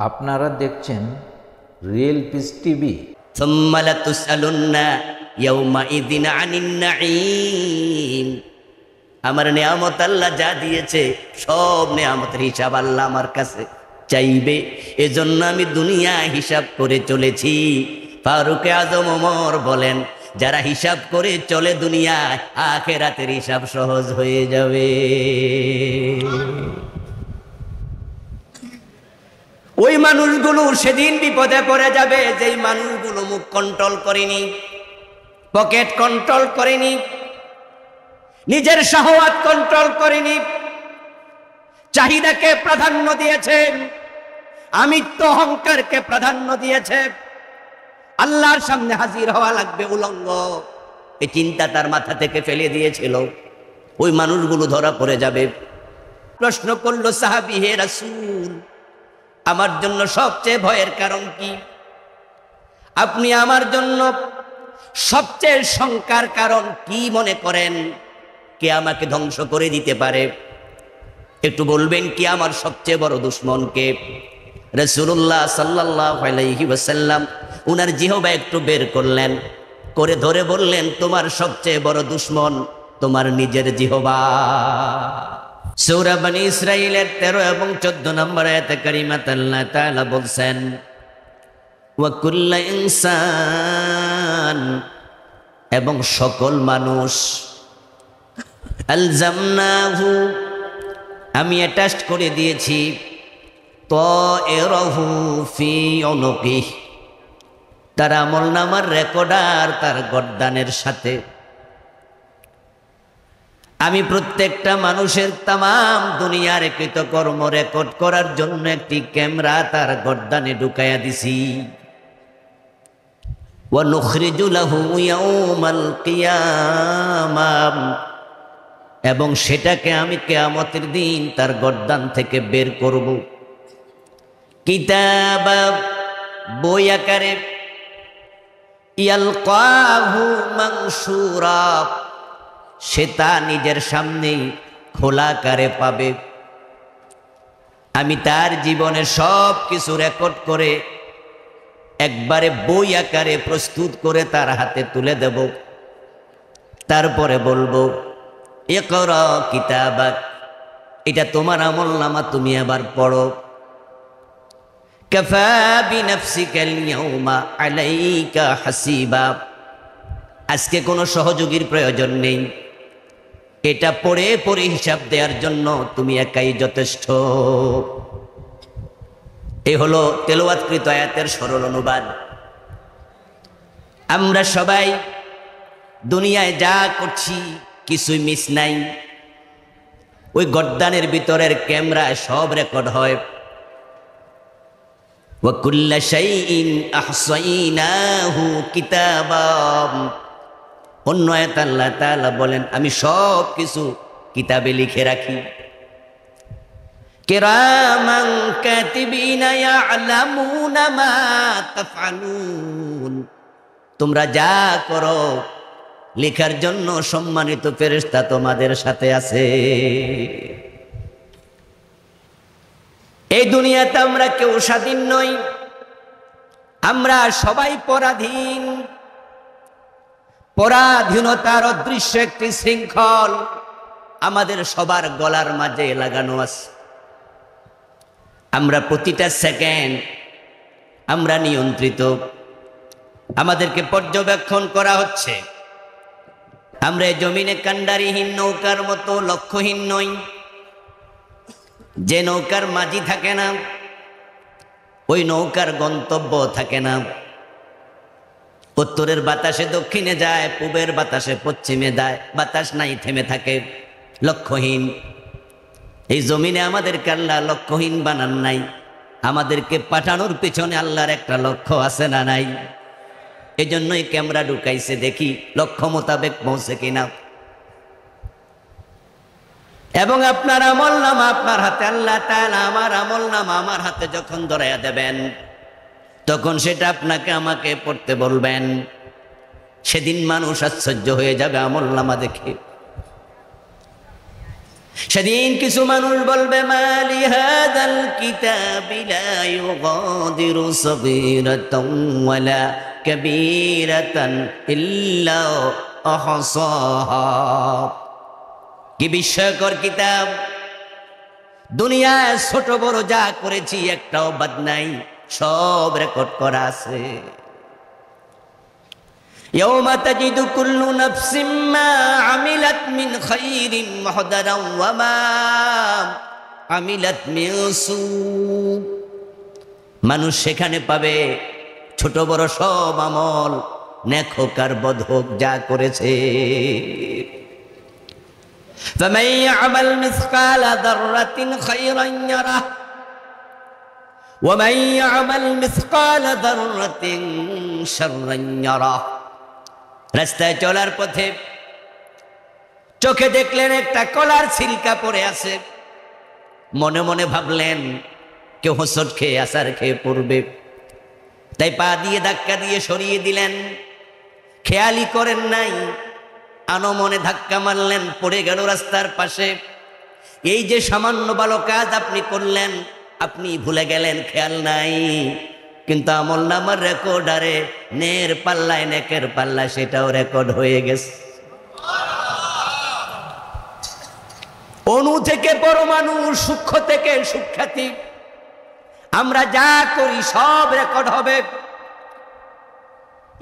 আপনারা দেখছেন real piece TV. সুম্মা লাতুসআলুন্না ইয়াউমাইযিন আনিন নাঈম। আমার নিয়ামত আল্লাহ যা দিয়েছে সব নিয়ামতের হিসাব আল্লাহ আমার কাছে চাইবে। এজন্য আমি দুনিয়া হিসাব করে চলেছি। ফারুক আজম ওমর বলেন, যারা হিসাব করে চলে দুনিয়ায়, আখিরাতের হিসাব সহজ হয়ে যাবে। ওই মানুষগুলো সেদিন বিপদে পড়ে যাবে যেই মানুষগুলো মুখ কন্ট্রোল করেনি, পকেট কন্ট্রোল করেনি, নিজের শাহওয়াত কন্ট্রোল করেনি, চাহিদাকে প্রাধান্য দিয়েছে, আমিত্ব অহংকারকে প্রাধান্য দিয়েছে। আল্লাহর সামনে হাজির হওয়া লাগবে উলঙ্গ, এই চিন্তা তার মাথা থেকে ফেলে দিয়েছিল। ওই মানুষগুলো ধরা পড়ে যাবে। প্রশ্ন করলো সাহাবী, হে রাসূল, আমার জন্য সবচেয়ে ভয়ের কারণ কি? আপনি আমার জন্য সবচেয়ে শঙ্কার কারণ কি মনে করেন? কে আমাকে ধ্বংস করে দিতে পারে? একটু বলবেন কি আমার সবচেয়ে বড় দুশমন কে? রাসূলুল্লাহ সাল্লাল্লাহু আলাইহি ওয়াসাল্লাম উনার জিহবা একটু বের করলেন, করে ধরে বললেন, তোমার সবচেয়ে বড় দুশমন তোমার নিজের জিহবা। সূরা বনী ইসরাঈলের 13 এবং 14 নম্বর আয়াতে কারিমাত আল্লাহ তাআলা বলছেন, ওয়া কুল্লু ইনসান, এবং সকল মানুষ, আলজামনাহু, আমি অ্যাটাচ করে দিয়েছি, তায়রাহু ফি উনুকিহ, তার আমলনামার রেকর্ডার তার গর্দানের সাথে। আমি প্রত্যেকটা মানুষের তামাম দুনিয়ার কৃতকর্ম রেকর্ড করার জন্য একটি ক্যামেরা তার গর্দানে ঢুকাইয়া দিছি। ওয়া নুখরিজু লাহু ইয়াউমাল কিয়ামাহ, এবং সেটাকে আমি কিয়ামতের দিন তার গর্দান থেকে বের করব। কিতাবা, বই আকারে, ইয়ালকাহু মানসুরা, সে তা নিজের সামনেই খোলা আকারে পাবে। আমি তার জীবনের সব কিছু রেকর্ড করে একবারে বই আকারে প্রস্তুত করে তার হাতে তুলে দেব। তারপরে বলবো, ইকরা কিতাবাক, এটা তোমার আমলনামা, তুমি আবার পড়ো। কাফা বিনাফসিকাল ইয়াউমা আলাইকা হাসিবা, আজকে কোনো সহযোগীর প্রয়োজন নেই, এটা পড়ে পড়ে হিসাব দেওয়ার জন্য তুমি একাই যথেষ্ট। এই হলো তেলাওয়াতকৃত আয়াতের সরল অনুবাদ। আমরা সবাই দুনিয়ায় যা করছি কিছুই মিস নাই। ওই গর্দানের ভিতরের ক্যামেরায় সব রেকর্ড হয়। ওয়া কুল্লা শাইইন আহসাইনাহু কিতাবা, অন্য আয়াতে আল্লাহ তাআলা বলেন, আমি সব কিছু কিতাবে লিখে রাখি। কিরামান কাতিবিনা ইয়ালামুনা মা তাফআলুন, তোমরা যা করো লেখার জন্য সম্মানিত ফেরেশতা তোমাদের সাথে আছে। এই দুনিয়াতে আমরা কেউ স্বাধীন নই, আমরা সবাই পরাধীন। পরাধীনতার অদৃশ্য একটি শৃঙ্খল আমাদের সবার গলার মাঝে লাগানো আছে। আমরা প্রতিটা সেকেন্ড আমরা নিয়ন্ত্রিত, আমাদেরকে পর্যবেক্ষণ করা হচ্ছে। আমরা এই জমিনে কান্ডারিহীন নৌকার মতো লক্ষ্যহীন নই। যে নৌকার মাঝি থাকে না, ওই নৌকার গন্তব্য থাকে না। উত্তরের বাতাসে দক্ষিণে যায়, পূবের বাতাসে পশ্চিমে যায়, বাতাস নাই, থেমে থাকে, লক্ষ্যহীন। এই জমিনে আমাদেরকে আল্লাহ লক্ষ্যহীন বানান নাই, আমাদেরকে পাঠানোর পিছনে আল্লাহর একটা লক্ষ্য আছে না নাই? এজন্যই ক্যামেরা ঢুকাইছে, দেখি লক্ষ্য মোতাবেক পৌঁছে কিনা। এবং আপনার আমলনামা আপনার হাতে, আল্লাহ তাআলা আমার আমলনামা আমার হাতে যখন ধরাইয়া দেবেন, তখন সেটা আপনাকে আমাকে পড়তে বলবেন। সেদিন মানুষ আশ্চর্য হয়ে যাবে আমলনামা দেখে। সেদিন কিছু মানুষ বলবে মালি হাদাল কিতাবি লা ইউগাদিরু সগীরাতান ওয়ালা কাবীরাতান ইল্লা আহসাহা। কি বিস্ময়কর কিতাব! দুনিয়ায় ছোট বড় যা করেছি একটাও বাদ নাই, সব রেকর্ড করা আছে। ইয়াউমা তাজিদু কুল্লু নাফসিম মা আমিলাত মিন খাইরিন মুহদারান ওয়া মা আমিলাত মিন সু। মানুষ সেখানে পাবে ছোট বড় সব আমল, নেক হোক আর বদ হোক, যা করেছে। فمن يعمل مثقال ذرة خيرا يره ومن يعمل مثقال ذرة شرا يره। রাস্তায় চলার পথে চোখে দেখলেন একটা কলার ছিলকা পড়ে আছে, মনে মনে ভাবলেন কেউ হোঁচট খেয়ে আছার খেয়ে পড়বে, তাই পা দিয়ে ধাক্কা দিয়ে সরিয়ে দিলেন। খেয়ালই করেন নাই, আনমনে ধাক্কা মারলেন, পড়ে গেল রাস্তার পাশে। এই যে সামান্য ভালো কাজ আপনি করলেন, আপনি ভুলে গেলেন, খেয়াল নাই, কিন্তু আমল নামার রেকর্ডারে নের পাল্লায়, নেকের পাল্লায় সেটাও রেকর্ড হয়ে গেছে। অণু থেকে পরমাণু, সূক্ষ্ম থেকে সুখ্যাতি, আমরা যা করি সব রেকর্ড হবে।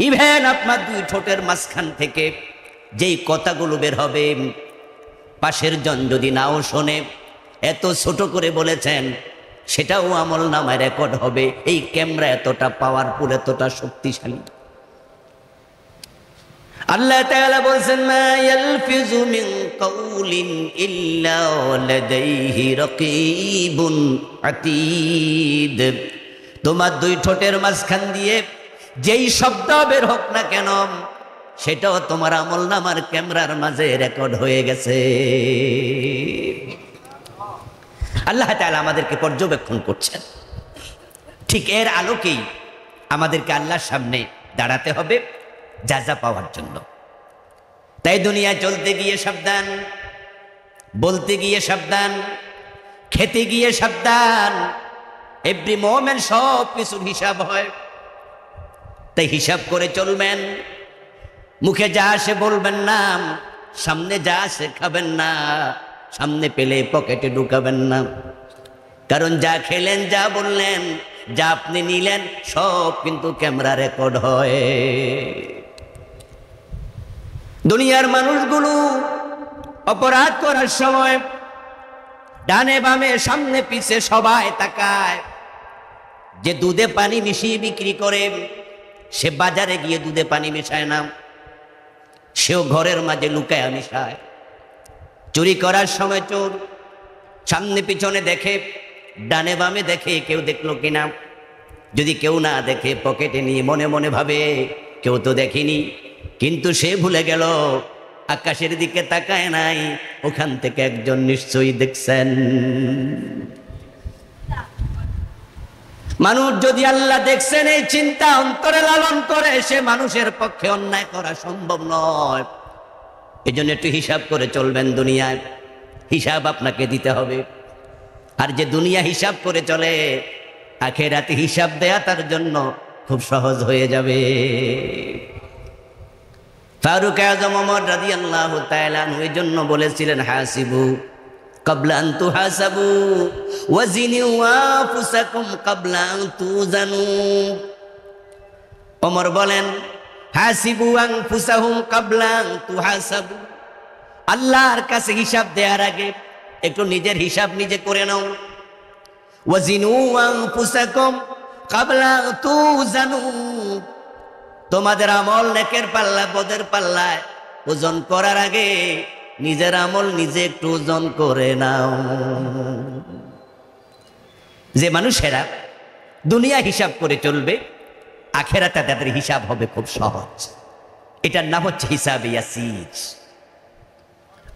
ইভেন আপনার দুই ঠোঁটের মাঝখান থেকে যেই কথাগুলো বের হবে, পাশের জন যদি নাও শোনে, এত ছোট করে বলেছেন, সেটাও আমল নামায় রেকর্ড হবে। এই ক্যামেরা এতটা পাওয়ারফুল, এতটা শক্তিশালী। আল্লাহ তাআলা বলছেন মা ইয়ালফিজু মিন কাউলিন ইল্লা লাদাইহি রাকীবুন আতীদ। তোমার দুই ঠোঁটের মাঝখান দিয়ে যেই শব্দ বের হোক না কেন, সেটাও তোমার আমল নামার ক্যামেরার মাঝে রেকর্ড হয়ে গেছে। আল্লাহ তাআলা আমাদেরকে পর্যবেক্ষণ করছেন। ঠিক এর আলোকেই আমাদেরকে আল্লাহর সামনে দাঁড়াতে হবে জাযা পাওয়ার জন্য। তাই দুনিয়ায় চলতে গিয়ে সাবধান, বলতে গিয়ে সাবধান, খেতে গিয়ে সাবধান। এভরি মোমেন্ট সব কিছুর হিসাব হয়, তাই হিসাব করে চলবেন। মুখে যা আসে বলবেন না, সামনে যা আসে খাবেন না, সামনে পেলে পকেটে ঢুকাবেন না। কারণ যা খেলেন, যা বললেন, যা আপনি নিলেন, সব কিন্তু ক্যামেরা রেকর্ড হয়। দুনিয়ার মানুষগুলো অপরাধ করার সময় ডানে বামে সামনে পিছে সবাই তাকায়। যে দুধে পানি মিশিয়ে বিক্রি করে, সে বাজারে গিয়ে দুধে পানি মেশায় না, সেও ঘরের মাঝে লুকায় মিশায়। চুরি করার সময় চোর সামনে পিছনে দেখে, ডানে বামে দেখে কেউ দেখলো কিনা। যদি কেউ না দেখে, পকেটে নিয়ে মনে মনে ভাবে কেউ তো দেখেনি, কিন্তু সে ভুলে গেল আকাশের দিকে তাকায় নাই, ওখান থেকে একজন নিশ্চয়ই দেখছেন। মানুষ যদি আল্লাহ দেখছেন এই চিন্তা অন্তরে লালন করে, সে মানুষের পক্ষে অন্যায় করা সম্ভব নয়। এই জন্য একটু হিসাব করে চলবেন। দুনিয়ায় হিসাব আপনাকে দিতে হবে। আর যে দুনিয়া হিসাব করে চলে, আখিরাতে হিসাব দেয়া তার জন্য খুব সহজ হয়ে যাবে। ফারুক আযম ওমর রাদিয়াল্লাহু তাআলা আনহু এই জন্য বলেছিলেন হাসিবু ক্বাবলা আন তুহাসাবু ওয়াজিনু আনফুসাকুম ক্বাবলা আন তুজানু। ওমর বলেন হাসিবু আনফুসাহুম ক্বাবলা আন তুহাসাবু। আল্লাহর কাছে হিসাব দেওয়ার আগে একটু নিজের হিসাব নিজে করে নাও। ওয়াজিনু আনফুসাকুম ক্বাবলা আন তুজানু। তোমাদের আমল নেকের পাল্লা বদের পাল্লায় ওজন করার আগে নিজের আমল নিজে একটু ওজন করে নাও। যে মানুষেরা দুনিয়া হিসাব করে চলবে, আখিরাতে তাদের হিসাব হবে খুব সহজ। এটার নাম হচ্ছে হিসাবে ইয়াসির।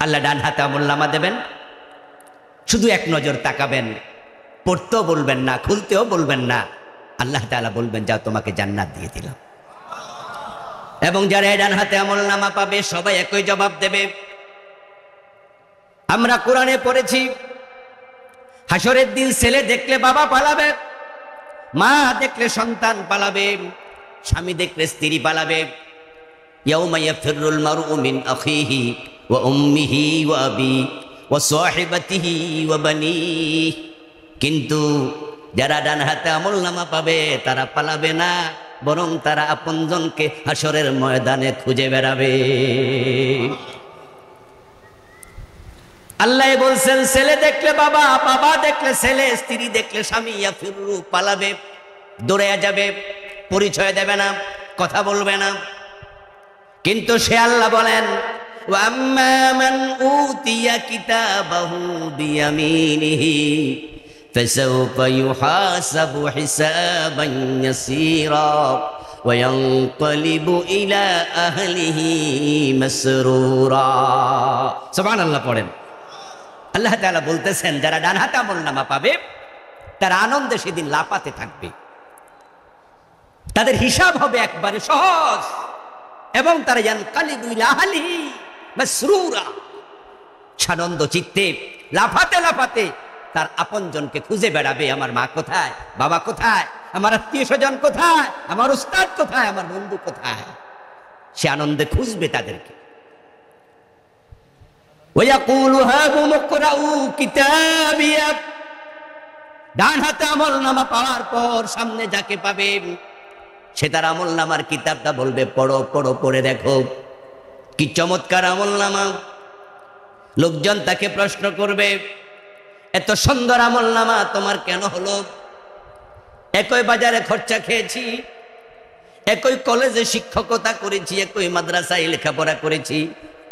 আল্লাহ ডান হাতে আমলনামা দেবেন, শুধু এক নজর তাকাবেন, পড়তেও বলবেন না, খুলতেও বলবেন না। আল্লাহ তাআলা বলবেন যাও তোমাকে জান্নাত দিয়ে দিলাম। এবং যারা ডান হাতে আমলনামা পাবে সবাই একই জবাব দেবে, আমরা কোরআনে পড়েছি হাসরের দিন ছেলে দেখলে বাবা পালাবে, মা দেখলে সন্তান পালাবে, স্বামী দেখলে স্ত্রী পালাবে। ইয়াউমা ইয়াফিরুল মারউ মিন আখিহি ওয়া উম্মিহি ওয়া আবি ওয়া সাহিবাতিহি ওয়া বানিহি। কিন্তু যারা ডান হাতে আমলনামা পাবে তারা পালাবে না, বরং তারা আপনজনকে হাসরের ময়দানে খুঁজে বেড়াবে। আল্লাহ বলছেন ছেলে দেখলে বাবা, বাবা দেখলে ছেলে, স্ত্রী দেখলে স্বামী, ইয়াফিরু পালাবে, দৌড়ে যাবে, পরিচয় দেবে না, কথা বলবে না। কিন্তু সে আল্লাহ বলেন ওয়াম্মা মান উতিয়া কিতাবাহু বিয়ামিনিহি ফাসাউফা ইউহাসাবু হিসাবান ইয়াসীরা ওয়া ইয়ানকালিবু ইলা আহলিহি মাসরুরা। সুবহানাল্লাহ পড়েন। আল্লাহ তাআলা বলতেছেন যারা ডান হাতে আমলনামা পাবে তারা আনন্দে সেদিন লাফাতে থাকবে, তাদের হিসাব হবে একবারে সহজ, এবং তারা ইয়ানকালিবু ইলা আহলিহি মাসরুরা, সানন্দ চিত্তে লাফাতে লাফাতে তার আপনজনকে খুঁজে বেড়াবে। আমার মা কোথায়, বাবা কোথায়, আমার আত্মীয় স্বজন কোথায়, আমার উস্তাদ কোথায়, আমার বন্ধু কোথায়, সে আনন্দে খুঁজবে তাদেরকে। ওয়ায়াকুলু হাবুম ইকরাউ কিতাবিয়া, ডান হাতে আমলনামা পাওয়ার পর সামনে যাকে পাবে সে তার আমলনামার কিতাবটা বলবে পড়ো পড়ো, পড়ে দেখো কি চমৎকার আমলনামা। লোকজন তাকে প্রশ্ন করবে এত সুন্দর আমলনামা তোমার কেন হলো? একই বাজারে খরচা খেয়েছি, একই কলেজে শিক্ষকতা করেছি, একই মাদ্রাসায় লেখাপড়া করেছি,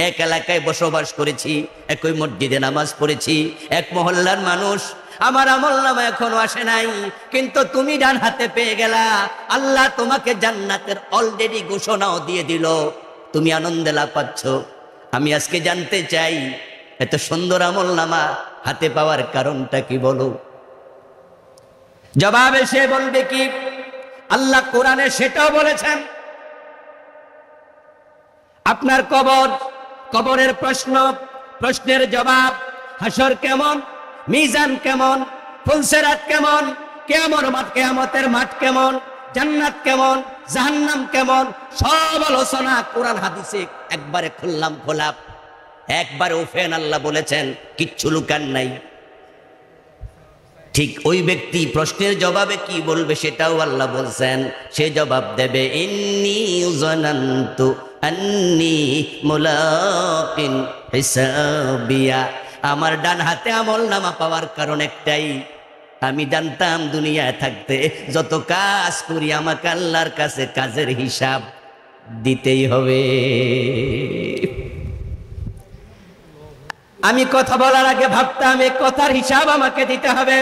এক এলাকায় বসবাস করেছি, একই মসজিদে নামাজ পড়েছি, এক মহল্লার মানুষ, আমার আমলনামা এখনো আসে নাই, কিন্তু তুমি ডান হাতে পেয়ে গেলা। আল্লাহ তোমাকে জান্নাতের অলরেডি ঘোষণাও দিয়ে দিল, তুমি আনন্দে লাফাচ্ছ। আমি আজকে জানতে চাই এত সুন্দর আমলনামা হাতে পাওয়ার কারণটা কি বলো? জবাবে সে বলবে কি, আল্লাহ কোরআনে সেটাও বলেছেন, আপনার কবর, কবরের প্রশ্ন, প্রশ্নের জবাব, হাসর কেমন, মিজান কেমন, ফুলসেরাত কেমন, কিয়ামতের মাঠ কেমন, জান্নাত কেমন, জাহান্নাম কেমন, সব আলোচনা কোরআন হাদিসে একবারে খুললাম খোলাপ, একবারে ওফেন আল্লাহ বলেছেন, কিচ্ছু লুকান নাই। ঠিক ওই ব্যক্তি প্রশ্নের জবাবে কি বলবে সেটাও আল্লাহ বলছেন, সে জবাব দেবে ইন্নী যানানতু আন্নী মুলাকিন হিসাবিয়া। আমার ডান হাতে আমলনামা পাওয়ার কারণ একটাই, আমি জানতাম দুনিয়ায় থাকতে যত কাজ করি আমাকে আল্লাহর কাছে কাজের হিসাব দিতেই হবে। আমি কথা বলার আগে ভাবতাম এই কথার হিসাব আমাকে দিতে হবে।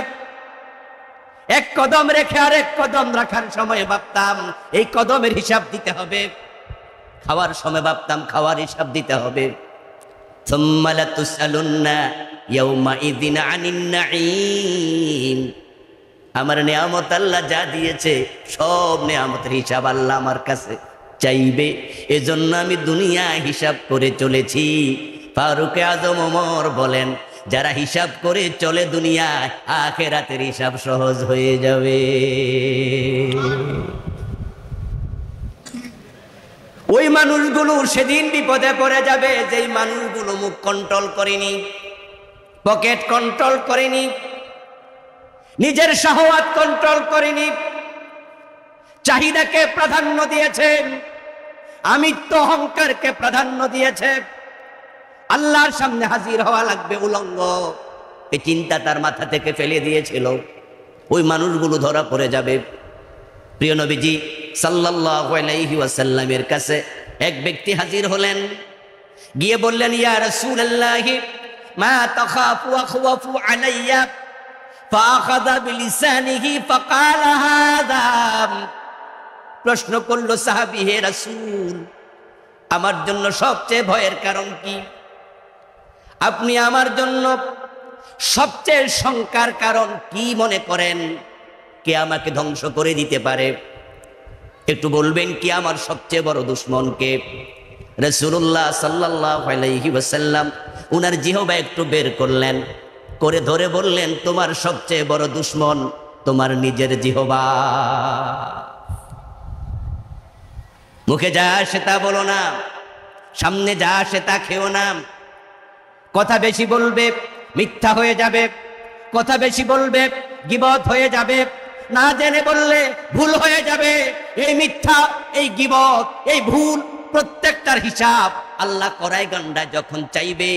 এক কদম রেখে আর এক কদম রাখার সময় ভাবতাম এই কদমের হিসাব দিতে হবে। খাওয়ার সময় ভাবতাম খাওয়ার হিসাব দিতে হবে। সুম্মা লাতুসআলুন্না ইয়াউমাইযিন আনিন নাঈম। আমার নিয়ামত আল্লাহ যা দিয়েছে সব নিয়ামতের হিসাব আল্লাহ আমার কাছে চাইবে। এজন্য আমি দুনিয়া হিসাব করে চলেছি। ফারুক আজম ওমর বলেন, যারা হিসাব করে চলে দুনিয়ায়, আখিরাতের হিসাব সহজ হয়ে যাবে। ওই মানুষগুলো সেদিন বিপদে পড়ে যাবে যেই মানুষগুলো মুখ কন্ট্রোল করেনি, পকেট কন্ট্রোল করেনি, নিজের শাহওয়াত কন্ট্রোল করেনি, চাহিদাকে প্রাধান্য দিয়েছে, আমিত্ব অহংকারকে প্রাধান্য দিয়েছে। আল্লাহর সামনে হাজির হওয়া লাগবে উলঙ্গ, এই চিন্তা তার মাথা থেকে ফেলে দিয়েছিল। ওই মানুষগুলো ধরা পড়ে যাবে। প্রিয় নবীজি সাল্লাল্লাহু আলাইহি ওয়াসাল্লামের কাছে এক ব্যক্তি হাজির হলেন, গিয়ে বললেন, ইয়া রাসূলুল্লাহ মা তাখাফু আখওয়াফু আলাইয়া ফাআখাযা বিলিসানিহি ফাকালা হাযা। প্রশ্ন করলো সাহাবী, হে রাসূল, আমার জন্য সবচেয়ে ভয়ের কারণ কি? আপনি আমার জন্য সবচেয়ে শঙ্কার কারণ কি মনে করেন? কে আমাকে ধ্বংস করে দিতে পারে? একটু বলবেন কি আমার সবচেয়ে বড় দুশমন কে? রাসূলুল্লাহ সাল্লাল্লাহু আলাইহি ওয়াসাল্লাম উনার জিহবা একটু বের করলেন, করে ধরে বললেন, তোমার সবচেয়ে বড় দুশ্মন তোমার নিজের জিহবা। মুখে যা আসে তা বলো না, সামনে যা আসে তা খেও না। কথা বেশি বলবে মিথ্যা হয়ে যাবে, কথা বেশি বলবে গীবত হয়ে যাবে, না জেনে বললে ভুল হয়ে যাবে। এই মিথ্যা, এই গীবত, এই ভুল প্রত্যেকটার হিসাব আল্লাহ করাই গন্ডা যখন চাইবে,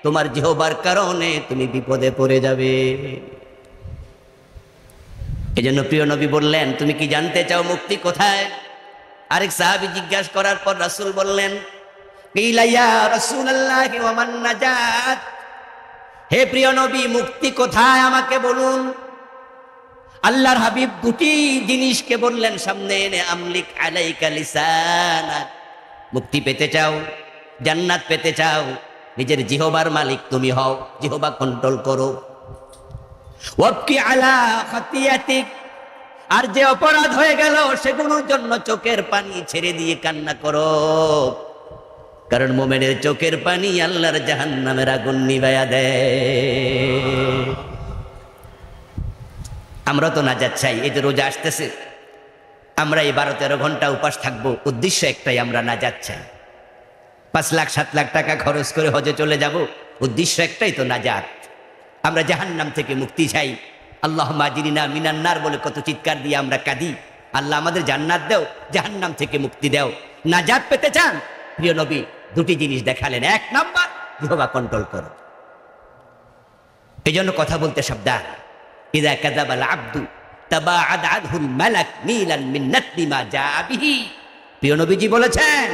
তোমার জিহবার কারণে তুমি বিপদে পড়ে যাবে। এজন্য প্রিয় নবী বললেন, তুমি কি জানতে চাও মুক্তি কোথায়? আরেক সাহাবী জিজ্ঞাসা করার পর রাসূল বললেন, কিলা ইয়া রাসূলুল্লাহ ওয়া মান নাজাত, হে প্রিয় নবী মুক্তি কোথায় আমাকে বলুন। আল্লাহর হাবিব দুটি জিনিসকে বললেন সামনে এনে, আমলিক আলাইকা লিসানাক, মুক্তি পেতে চাও, জান্নাত পেতে চাও, নিজের জিহবার মালিক তুমি হও, জিহবা কন্ট্রোল করো। ওয়াবকি আলা খাতিয়াতিক, আর যে অপরাধ হয়ে গেল সেগুলোর জন্য চোখের পানি ছেড়ে দিয়ে কান্না করো, কারণ মুমিনের চোখের পানি আল্লাহর জাহান্নামের আগুন নিভাইয়া দেয়। আমরা তো নাজাত চাই, এই যে রোজা আসতেছে, আমরা এই 12-13 ঘন্টা উপাস থাকবো, উদ্দেশ্য একটাই, আমরা নাজাত চাই। 5 লাখ 7 লাখ টাকা খরচ করে হজে চলে যাব, উদ্দেশ্য একটাই তো নাজাত। আমরা জাহান্নাম থেকে মুক্তি চাই। আল্লাহুম্মা আজিরিনা মিনান নার বলে কত চিৎকার দিয়ে আমরা কাঁদি, আল্লাহ আমাদের জান্নাত দাও, জাহান্নাম থেকে মুক্তি দাও। নাজাত পেতে চান, প্রিয় নবী দুটি জিনিস দেখালেন। 1 নাম্বার, জিহবা কন্ট্রোল করো। এই জন্য কথা বলতে সাবধান। ইযা কাযাবাল আবদু তাবাআদ আনহুল মালাক মিলান মিন নাতলি মা জাআ বিহি, প্রিয় নবীজি বলেছেন,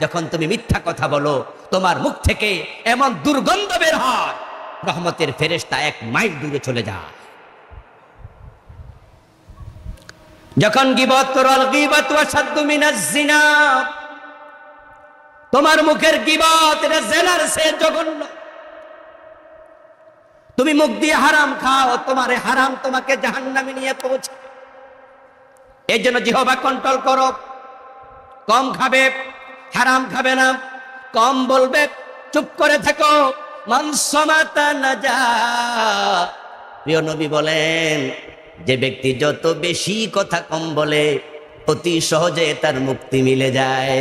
যখন তুমি মিথ্যা কথা বলো তোমার মুখ থেকে এমন দুর্গন্ধ বের হয়, রহমতের ফেরেশতা 1 মাইল দূরে চলে যায়। যখন গীবত করল, গীবত ওয়াসাদ্দু মিনাজ জিনা, তোমার মুখের গীবত এটা জেনার চেয়ে জঘন্য। তুমি মুখ দিয়ে হারাম খাও, তোমার হারাম তোমাকে জাহান্নামে নিয়ে পৌঁছাবে। এই জন্য জিহবা কন্ট্রোল করো, কম খাবে, হারাম খাবে না, কম বলবে, চুপ করে থাকো। মান সামাতা নাজা, প্রিয় নবী বলেন, যে ব্যক্তি যত বেশি কথা কম বলে অতি সহজে তার মুক্তি মিলে যায়।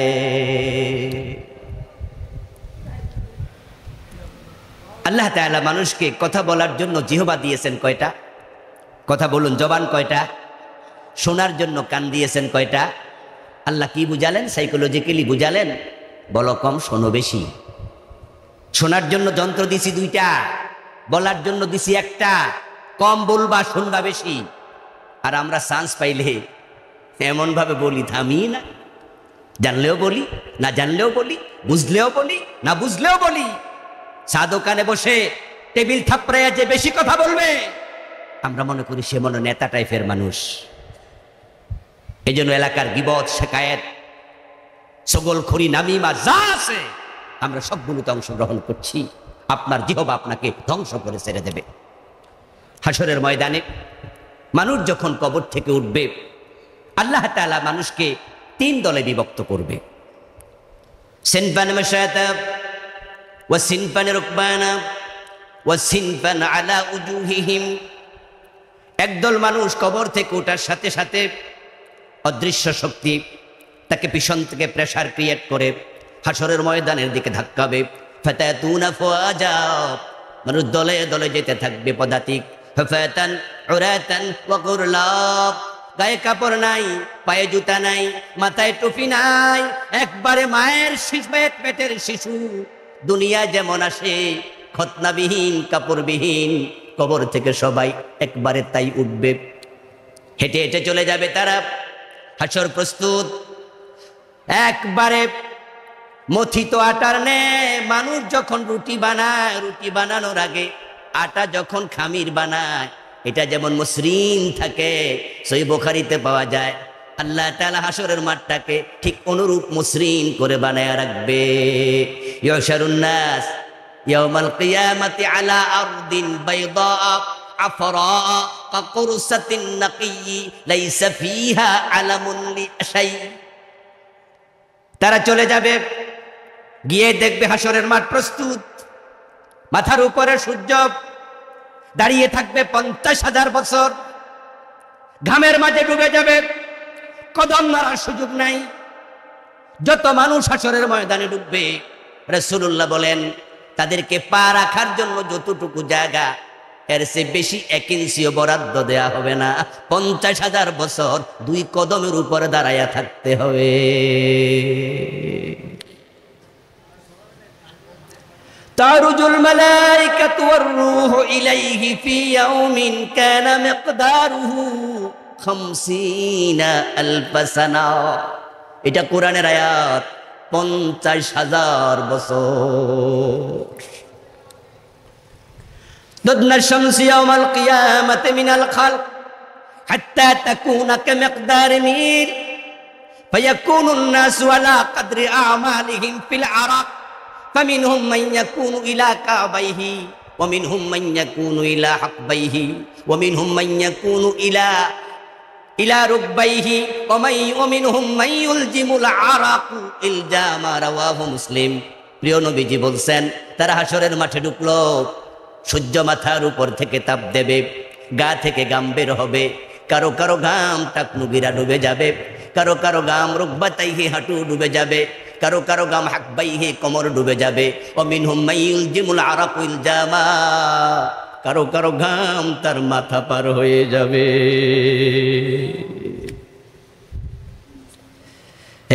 আল্লাহ তাআলা মানুষকে কথা বলার জন্য জিহবা দিয়েছেন কয়টা? কথা বলুন, জবান কয়টা? শোনার জন্য কান দিয়েছেন কয়টা? আল্লাহ কি বুঝালেন? সাইকোলজিক্যালি বুঝালেন, বলো কম শোনো বেশি। শোনার জন্য যন্ত্র দিছি 2টা, বলার জন্য দিছি 1টা। কম বলবা, শুনবা বেশি। আর আমরা চান্স পাইলে এমন ভাবে বলি, থামি না, জানলেও বলি, না জানলেও বলি, বুঝলেও বলি, না বুঝলেও বলি। চা দোকানে বসে টেবিল থাপড়াইয়া যে বেশি কথা বলবে, আমরা মনে করি সে মনে নেতা টাইপের মানুষ। এই জন্য এলাকার গীবত, শিকায়েত, ছগলখড়ি, নামিমা যা আছে আমরা সবগুলোতে অংশগ্রহণ করছি। আপনার জিহবা আপনাকে ধ্বংস করে ছেড়ে দেবে। হাসরের ময়দানে মানুষ যখন কবর থেকে উঠবে, আল্লাহ তাআলা মানুষকে 3 দলে বিভক্ত করবে। সিনফান মাশাতা ওয়া সিনফান রুকবানা ওয়া সিনফান আলা উজুহিহিম। একদল মানুষ কবর থেকে ওঠার সাথে সাথে অদৃশ্য শক্তি তাকে পিছন থেকে প্রেসার ক্রিয়েট করে হাসরের ময়দানের দিকে ধাক্কাবে। ফাতাতুনা ফাজা, মানুষ দলে দলে যেতে থাকবে পদাতিক। হাফাতান উরাতান ওয়া গুরলাব, গায়ে কাপড় নাই, পায়ে জুতা নাই, মাথায় টুপি নাই, একবারে মায়ের পেটের শিশু। দুনিয়া যেমন আসে খতনাবিহীন, কাপড়বিহীন, কবর থেকে সবাই একবারে তাই উঠবে। হেঁটে হেঁটে চলে যাবে তারা। হাসর প্রস্তুত। একবারে মথিত আটার নে মানুষ যখন রুটি বানায়, রুটি বানানোর আগে আটা যখন খামির বানায়, এটা যেমন মসৃণ থাকে, সহিহ বুখারীতে পাওয়া যায়। আল্লাহ তাআলা হাসরের মাঠটাকে ঠিক অনুরূপ মসৃণ করে বানায় রাখবে। ইউশারুন নাস ইয়াউমাল কিয়ামাতি আলা আরদিন বাইদা আফরা কাকুরসাতিন নাকিয়্যি লাইসা ফিহা আলামুন লিশাই। তারা চলে যাবে, গিয়ে দেখবে হাসরের মাঠ প্রস্তুত। মাথার উপরে সূর্য দাঁড়িয়ে থাকবে 50,000 বছর, ঘামের মাঝে ডুবে যাবে, কদম নাড়ার সুযোগ নাই। যত মানুষ হাসরের ময়দানে ডুববে, রাসূলুল্লাহ বলেন তাদেরকে পা রাখার জন্য যতটুকু জায়গা, এর চেয়ে বেশি 1 ইঞ্চিও বরাদ্দ দেয়া হবে না। 50,000 বছর 2 কদমের উপরে দাঁড়াইয়া থাকতে হবে। তারুজুল মালাইকাতু ওয়ার রূহু ইলাইহি ফি ইয়াউমিন কানা মিকদারুহু 50,000 সানা। এটা কোরআনের আয়াত। 50,000 বছর। تدنى الشمس يوم القيامة من الخلق حتى تكون كمقدار ميل فيكون الناس على قدر أعمالهم في العرق فمنهم من يكون إلى كعبيه ومنهم من يكون إلى حقبيه ومنهم من يكون إلى ركبيه ومنهم من يلجم العرق إلجاما رواه مسلم। প্রিয় নবীজি বলছেন তারা হাসরের মাঠে ঢুকলো, সূর্য মাথার উপর থেকে তাপ দেবে, গা থেকে ঘাম বের হবে, কারো কারো ঘাম টাকনুগিরা ডুবে যাবে, কারো কারো ঘাম রুকবাতাইহি হাঁটু ডুবে যাবে, কারো কারো ঘাম হাকবাইহি কোমর ডুবে যাবে, ওমিনহুম মাইয়ুলজিমুল আরাকু ইলজামা, কারো কারো ঘাম তার মাথা পার হয়ে যাবে।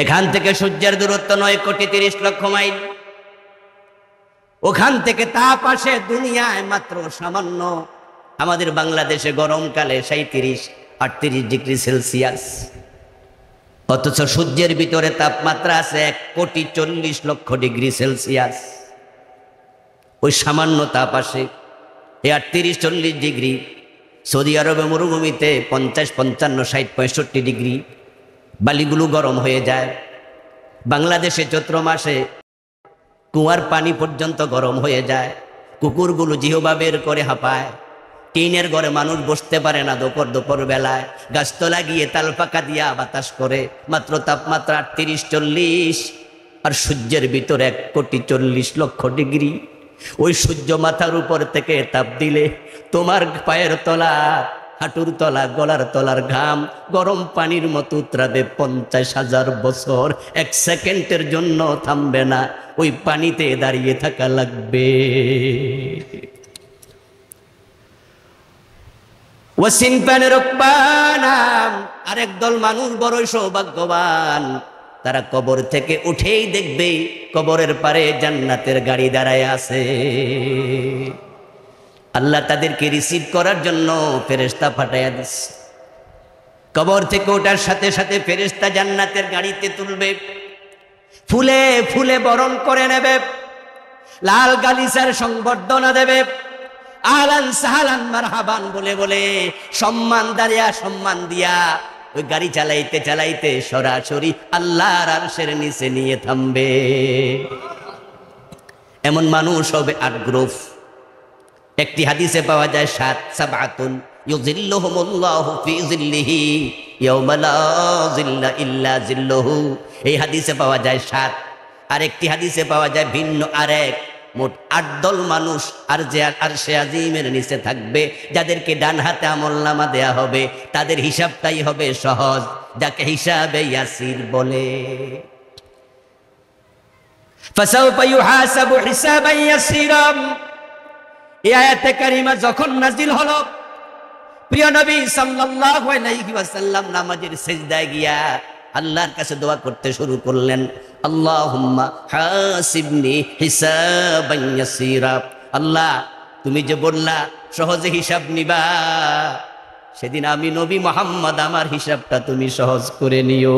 এখান থেকে সূর্যের দূরত্ব 9,30,00,000 মাইল। ওখান থেকে তাপ আসে দুনিয়ায় মাত্র সামান্য। আমাদের বাংলাদেশে গরমকালে 37-38 ডিগ্রি সেলসিয়াস, অথচ সূর্যের ভিতরে তাপমাত্রা আছে 1,40,00,000 ডিগ্রি সেলসিয়াস। ওই সামান্য তাপ আসে, এই 38-40 ডিগ্রি। সৌদি আরবে মরুভূমিতে 50, 55, 60, 65 ডিগ্রি, বালিগুলো গরম হয়ে যায়। বাংলাদেশে চৈত্র মাসে কুয়ার পানি পর্যন্ত গরম হয়ে যায়, কুকুরগুলো জিহবা বের করে হাঁপায়। টিনের ঘরে মানুষ বসতে পারে না দুপুর বেলায়, গাছতলা গিয়ে তাল পাকা দিয়া বাতাস করে। মাত্র তাপমাত্রা 38-40, আর সূর্যের ভিতরে 1,40,00,000 ডিগ্রি। ওই সূর্য মাথার উপর থেকে তাপ দিলে তোমার পায়ের তলা, হাঁটুর তলা, গলার তলার ঘাম গরম পানির মতো উতরাবে। 50,000 বছর 1 সেকেন্ডের জন্য থামবে না, ওই পানিতে দাঁড়িয়ে থাকা লাগবে। ওয়াসিনফান রুকবানাম, আরেক দল মানুষ বড়ই সৌভাগ্যবান, তারা কবর থেকে উঠেই দেখবে কবরের পারে জান্নাতের গাড়ি দাঁড়ায় আছে। আল্লাহ তাদেরকে রিসিভ করার জন্য ফেরেশতা পাঠাইয়া দিচ্ছে। কবর থেকে ওঠার সাথে সাথে ফেরেশতা জান্নাতের গাড়িতে তুলবে, ফুলে ফুলে বরণ করে নেবে, লাল গালিচার সংবর্ধনা দেবে, আহলান সাহলান মারহাবান বলে বলে সম্মান দিয়া ওই গাড়ি চালাইতে চালাইতে সরাসরি আল্লাহর আরশের নিচে নিয়ে থামবে। এমন মানুষ হবে 8 গ্রুপ। একটি হাদিসে পাওয়া যায় 7 সাবআতুন ইউযিল্লুহুমুল্লাহু ফি যিল্লিহি ইয়াওমা লা যিল্লা ইল্লা যিল্লুহু। এই হাদিসে পাওয়া যায় 7। আরেকটি হাদিসে পাওয়া যায় ভিন্ন আরেক। মোট 8 দল মানুষ আর যে আরশে আজিমের নিচে থাকবে, যাদেরকে ডান হাতে আমলনামা দেয়া হবে, তাদের হিসাবটাই হবে সহজ, যাকে হিসাবে ইয়াসির বলে। ফাসাউফা ইউহাসাবু হিসাবান ইয়াসিরা। এই আয়াতে কারিমা যখন নাজিল হলো, প্রিয় নবী সাল্লাল্লাহু আলাইহি ওয়াসাল্লাম নামাজের সিজদায় গিয়া আল্লাহর কাছে দোয়া করতে শুরু করলেন, আল্লাহুম্মা হাসিবনি হিসাবান ইয়াসিরা। আল্লাহ, তুমি যে বললা সহজে হিসাব নিবা, সেদিন আমি নবী মুহাম্মদ আমার হিসাবটা তুমি সহজ করে নিও।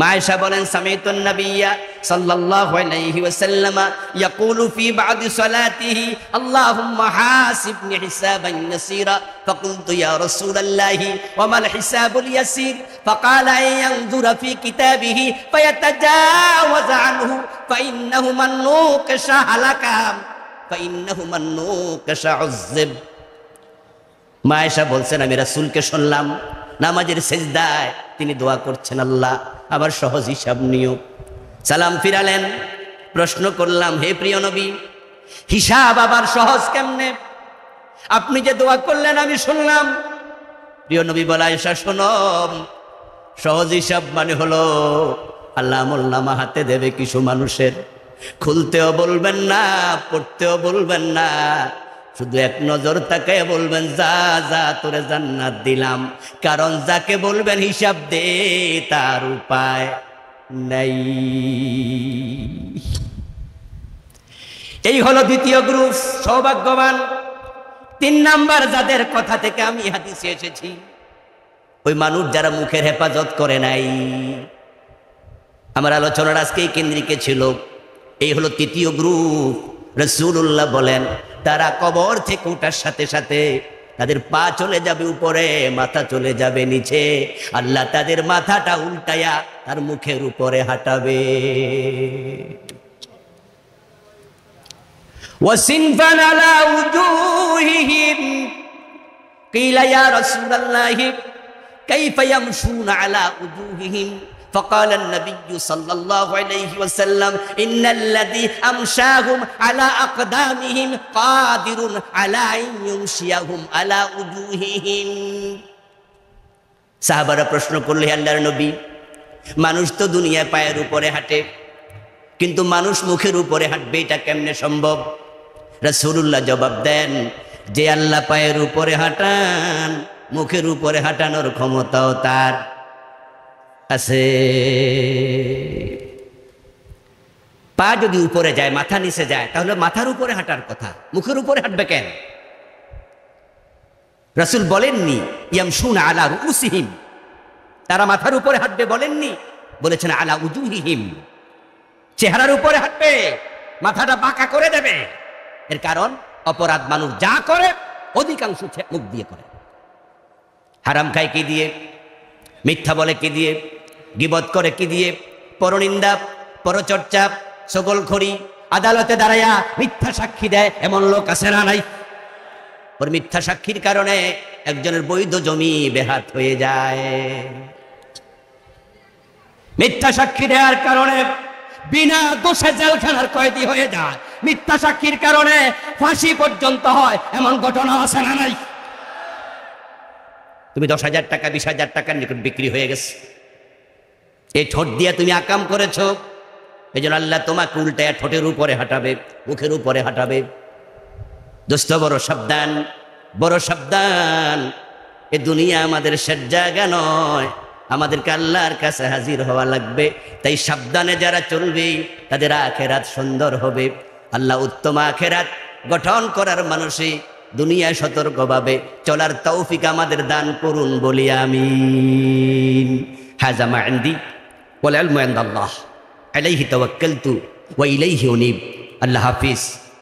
মা আয়েশা বলেন, সামিতুন নাবিয়্যা সাল্লাল্লাহু আলাইহি ওয়াসাল্লাম ইয়াকুলু ফি বা'দি সালাতিহি আল্লাহুম্মা হাসিবনি হিসাবান ইয়াসীরা ফাকুলতু ইয়া রাসূলাল্লাহি ওয়া মাল হিসাবুল ইয়াসীর ফাকালা ইয়ানজুরা ফি কিতাবিহি ফায়াতাজাওয়াজ আনহু ফাইন্নাহু মান নুকিশা হালাকা ফাইন্নাহু মান নুকিশা উযিব। মা আয়েশা বলছেন, আমি রাসূলকে শুনলাম নামাজের সিজদায় তিনি দোয়া করছেন, আল্লাহ আবার সহজ হিসাব নিও। সালাম ফিরালেন, প্রশ্ন করলাম, হে প্রিয় নবী, হিসাব আবার সহজ কেমনে? আপনি যে দোয়া করলেন আমি শুনলাম। প্রিয় নবী বলে, আয়েশা শোনো, সহজ হিসাব মানে হলো আল্লাহ আমলনামা হাতে দেবে কিছু মানুষের, খুলতেও বলবেন না, পড়তেও বলবেন না, শুধু এক নজর তাকায় বলবেন যা যা তোরে জান্নাত দিলাম। কারণ যাকে বলবেন হিসাব দে তার উপায় নাই। এই হলো দ্বিতীয় গ্রুপ, সৌভাগ্যবান। 3 নাম্বার যাদের কথা থেকে আমি হাদিসে এসেছি, ওই মানুষ যারা মুখের হেফাজত করে নাই। আমার আলোচনার আজকেই কেন্দ্রিকে ছিল, এই হলো তৃতীয় গ্রুপ। রাসূলুল্লাহ বলেন তারা কবর থেকে ওঠার সাথে সাথে তাদের পা চলে যাবে উপরে, মাথা চলে যাবে নিচে। আল্লাহ তাদের মাথাটা উল্টায়া তার মুখের উপরে হাঁটাবে। وَصِنْفًا عَلَى وُجُوهِهِمْ قِيلَ يَا رَسُولَ اللَّهِ كَيْفَ يَمْشُونَ عَلَى وُجُوهِهِمْ فقال النبي صلى الله عليه وسلم إن الذي أمشاهم على أقدامهم قادر على أن يمشيهم على وجوههم। সাহাবারা প্রশ্ন করলে, আল্লাহর নবী, মানুষ তো দুনিয়ায় পায়ের উপরে হাঁটে, কিন্তু মানুষ মুখের উপরে হাঁটবে, এটা কেমনে সম্ভব? রাসূলুল্লাহ জবাব দেন, যে আল্লাহ পায়ের উপরে হাঁটান, মুখের উপরে হাঁটানোর ক্ষমতাও তার আছে। পা যদি উপরে যায়, মাথা নিচে যায়, তাহলে মাথার উপরে হাঁটার কথা, মুখের উপরে হাঁটবে কেন? রাসূল বলেননি ইয়ামশুনা আলা রুউসিহিম, তারা মাথার উপরে হাঁটবে বলেননি, বলেছেন আলা উজুহিহিম, চেহারার উপরে হাঁটবে, মাথাটা বাঁকা করে দেবে। এর কারণ অপরাধ মানুষ যা করে অধিকাংশ মুখ দিয়ে করে। হারাম খায় কি দিয়ে? মিথ্যা বলে কি দিয়ে? গীবত করে কি দিয়ে? পরনিন্দা, পরচর্চা, সকলখড়ি, আদালতে দাঁড়ায়া মিথ্যা সাক্ষী দেয়, এমন লোক আছে না নাই? ওর মিথ্যা সাক্ষীর কারণে একজনের বৈধ জমি বেহাত হয়ে যায়। মিথ্যা সাক্ষী দেওয়ার কারণে বিনা দোষে জেলখানার কয়েদি হয়ে যায়। মিথ্যা সাক্ষীর কারণে ফাঁসি পর্যন্ত হয়, এমন ঘটনা আছে না নাই? তুমি 10,000 টাকা 20,000 টাকার নিকট বিক্রি হয়ে গেছে, এই ঠোঁট দিয়ে তুমি আকাম করেছ, এই জন্য আল্লাহ তোমাকে উল্টায় ঠোঁটের উপরে হাঁটাবে, মুখের উপরে হাঁটাবে। দোস্ত বড় সাবধান, বড় সাবধান। এ দুনিয়া আমাদের শেষ জায়গা নয়, আমাদেরকে আল্লাহর কাছে হাজির হওয়া লাগবে। তাই সাবধানে যারা চলবে তাদের আখেরাত সুন্দর হবে। আল্লাহ উত্তম আখেরাত গঠন করার মানুষই দুনিয়ায় সতর্কভাবে চলার তৌফিক আমাদের দান করুন বলি আমিন। হাযা মা ইনদি ওয়াল ইলমু ইনদাল্লাহ আলাইহি তাওয়াক্কালতু ওয়া ইলাইহি উনীব। আল্লাহ হাফিজ।